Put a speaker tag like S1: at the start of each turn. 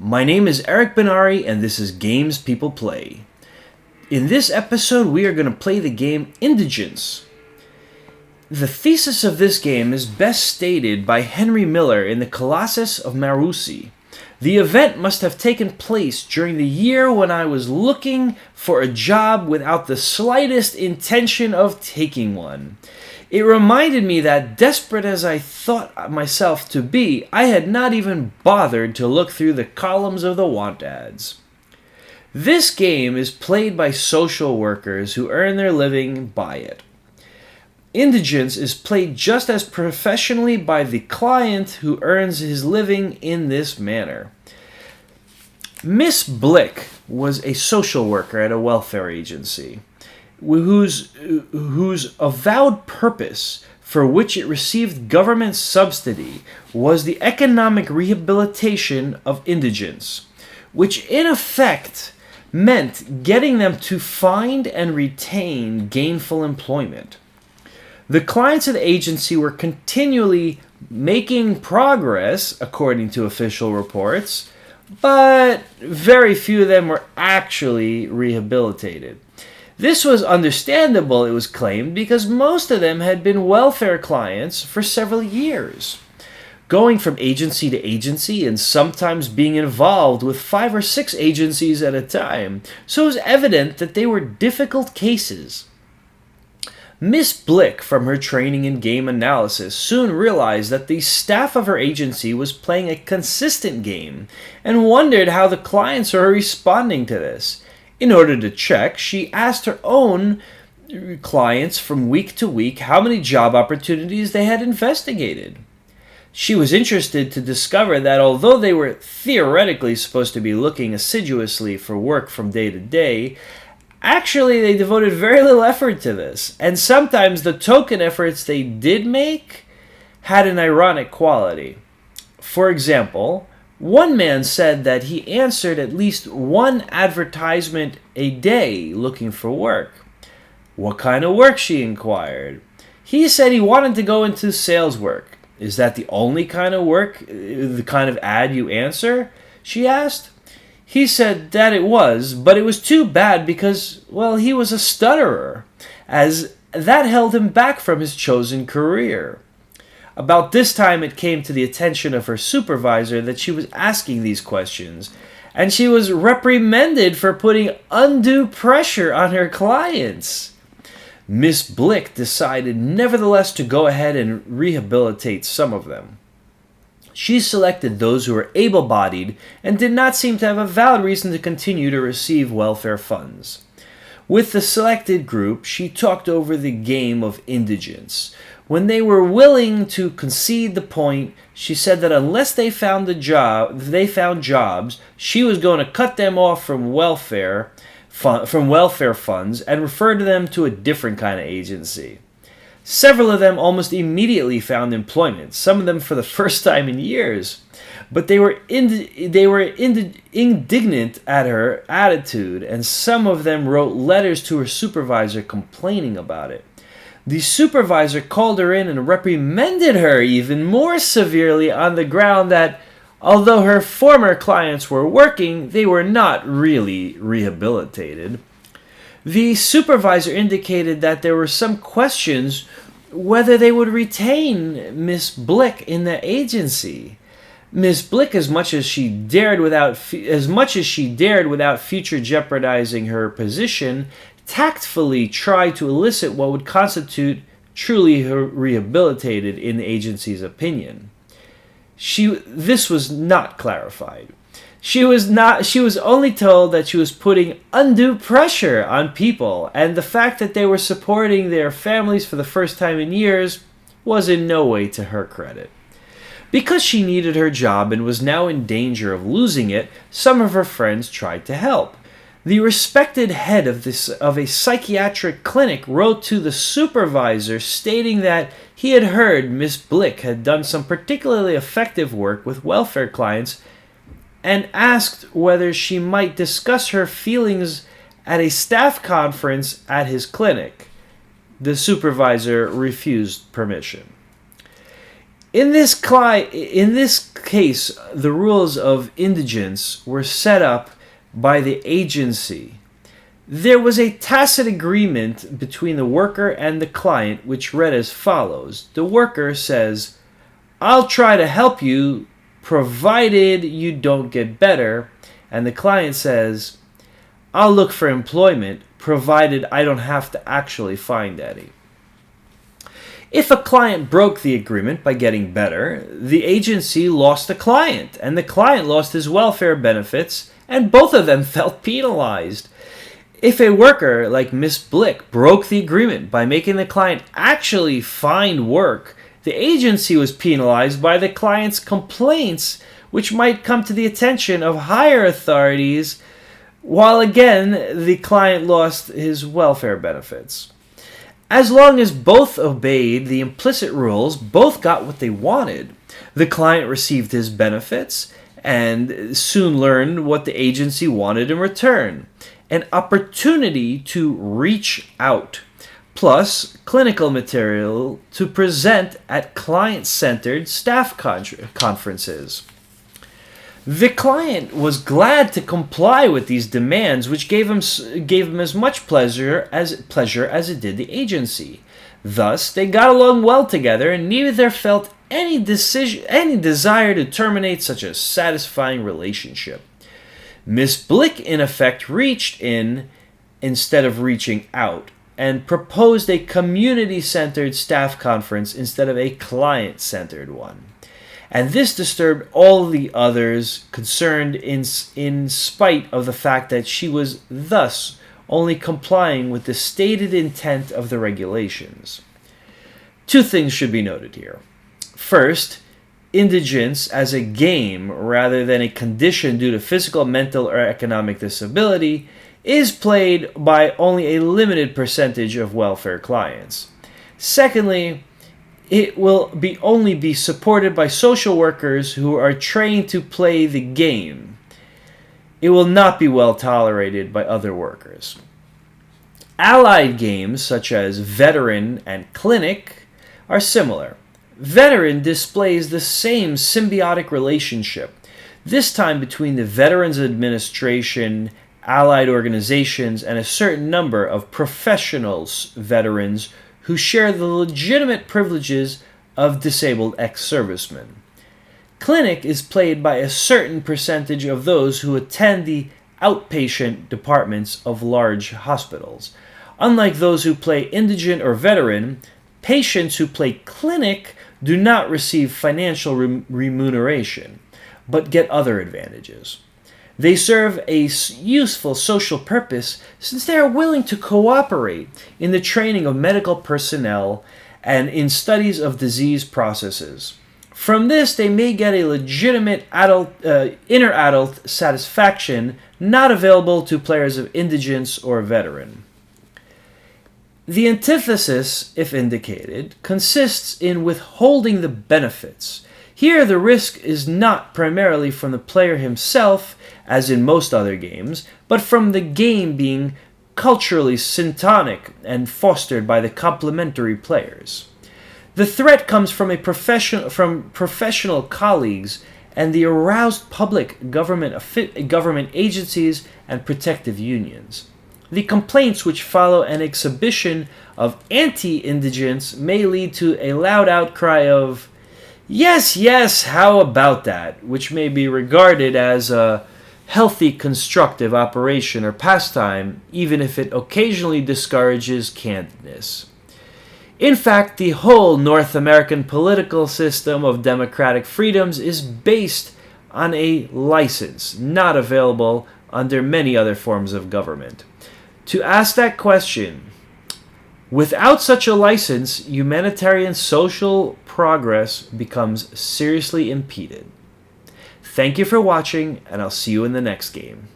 S1: My name is Eric Benari, and this is Games People Play. In this episode, we are going to play the game Indigence. The thesis of this game is best stated by Henry Miller in the Colossus of Maroussi. The event must have taken place during the year when I was looking for a job without the slightest intention of taking one. It reminded me that, desperate as I thought myself to be, I had not even bothered to look through the columns of the want ads. This game is played by social workers who earn their living by it. Indigence is played just as professionally by the client who earns his living in this manner. Miss Blick was a social worker at a welfare agency, whose avowed purpose for which it received government subsidy was the economic rehabilitation of indigents, which in effect meant getting them to find and retain gainful employment. The clients of the agency were continually making progress, according to official reports, but very few of them were actually rehabilitated. This was understandable, it was claimed, because most of them had been welfare clients for several years, going from agency to agency and sometimes being involved with 5 or 6 agencies at a time, so it was evident that they were difficult cases. Miss Blick, from her training in game analysis, soon realized that the staff of her agency was playing a consistent game and wondered how the clients were responding to this. In order to check, she asked her own clients from week to week how many job opportunities they had investigated. She was interested to discover that although they were theoretically supposed to be looking assiduously for work from day to day, actually they devoted very little effort to this, and sometimes the token efforts they did make had an ironic quality. For example, one man said that he answered at least one advertisement a day looking for work. What kind of work, she inquired. He said he wanted to go into sales work. Is that the only kind of work, the kind of ad you answer? She asked. He said that it was, but it was too bad because, well, he was a stutterer, as that held him back from his chosen career. About this time it came to the attention of her supervisor that she was asking these questions, and she was reprimanded for putting undue pressure on her clients. Miss Blick decided nevertheless to go ahead and rehabilitate some of them. She selected those who were able-bodied and did not seem to have a valid reason to continue to receive welfare funds. With the selected group, she talked over the game of indigence. When they were willing to concede the point, she said that unless they found jobs, she was going to cut them off from welfare funds and refer them to a different kind of agency. Several of them almost immediately found employment, some of them for the first time in years. But they were indignant at her attitude, and some of them wrote letters to her supervisor complaining about it. The supervisor called her in and reprimanded her even more severely on the ground that, although her former clients were working, they were not really rehabilitated. The supervisor indicated that there were some questions whether they would retain Miss Blick in the agency. Miss Blick, as much as she dared without future jeopardizing her position, tactfully tried to elicit what would constitute truly rehabilitated in the agency's opinion. This was not clarified. She was only told that she was putting undue pressure on people, and the fact that they were supporting their families for the first time in years was in no way to her credit. Because she needed her job and was now in danger of losing it, some of her friends tried to help. The respected head of a psychiatric clinic wrote to the supervisor stating that he had heard Miss Blick had done some particularly effective work with welfare clients and asked whether she might discuss her feelings at a staff conference at his clinic. The supervisor refused permission. In this case, the rules of indigence were set up by the agency. There was a tacit agreement between the worker and the client which read as follows. The worker says, "I'll try to help you provided you don't get better." And the client says, "I'll look for employment provided I don't have to actually find any." If a client broke the agreement by getting better, the agency lost the client, and the client lost his welfare benefits, and both of them felt penalized. If a worker like Miss Blick broke the agreement by making the client actually find work, the agency was penalized by the client's complaints, which might come to the attention of higher authorities, while again the client lost his welfare benefits. As long as both obeyed the implicit rules, both got what they wanted. The client received his benefits and soon learned what the agency wanted in return: an opportunity to reach out, plus clinical material to present at client-centered staff conferences. The client was glad to comply with these demands, which gave him as much pleasure as it did the agency. Thus, they got along well together, and neither felt any desire to terminate such a satisfying relationship. Miss Blick, in effect, reached in instead of reaching out, and proposed a community-centered staff conference instead of a client-centered one. And this disturbed all the others concerned in spite of the fact that she was thus only complying with the stated intent of the regulations. Two things should be noted here. First, indigence as a game rather than a condition due to physical, mental, or economic disability is played by only a limited percentage of welfare clients. Secondly, it will only be supported by social workers who are trained to play the game. It will not be well tolerated by other workers. Allied games such as Veteran and Clinic are similar. Veteran displays the same symbiotic relationship, this time between the Veterans Administration, allied organizations, and a certain number of professional veterans who share the legitimate privileges of disabled ex-servicemen. Clinic is played by a certain percentage of those who attend the outpatient departments of large hospitals. Unlike those who play indigent or veteran, patients who play Clinic do not receive financial remuneration, but get other advantages. They serve a useful social purpose since they are willing to cooperate in the training of medical personnel and in studies of disease processes. From this, they may get a legitimate inner adult satisfaction not available to players of indigence or veteran. The antithesis, if indicated, consists in withholding the benefits. Here, the risk is not primarily from the player himself, as in most other games, but from the game being culturally syntonic and fostered by the complementary players. The threat comes from professional colleagues and the aroused public, government agencies, and protective unions. The complaints which follow an exhibition of anti-indigence may lead to a loud outcry of, "Yes, yes, how about that?" which may be regarded as a healthy constructive operation or pastime, even if it occasionally discourages candidness. In fact, the whole North American political system of democratic freedoms is based on a license, not available under many other forms of government. To ask that question, without such a license, humanitarian social progress becomes seriously impeded. Thank you for watching, and I'll see you in the next game.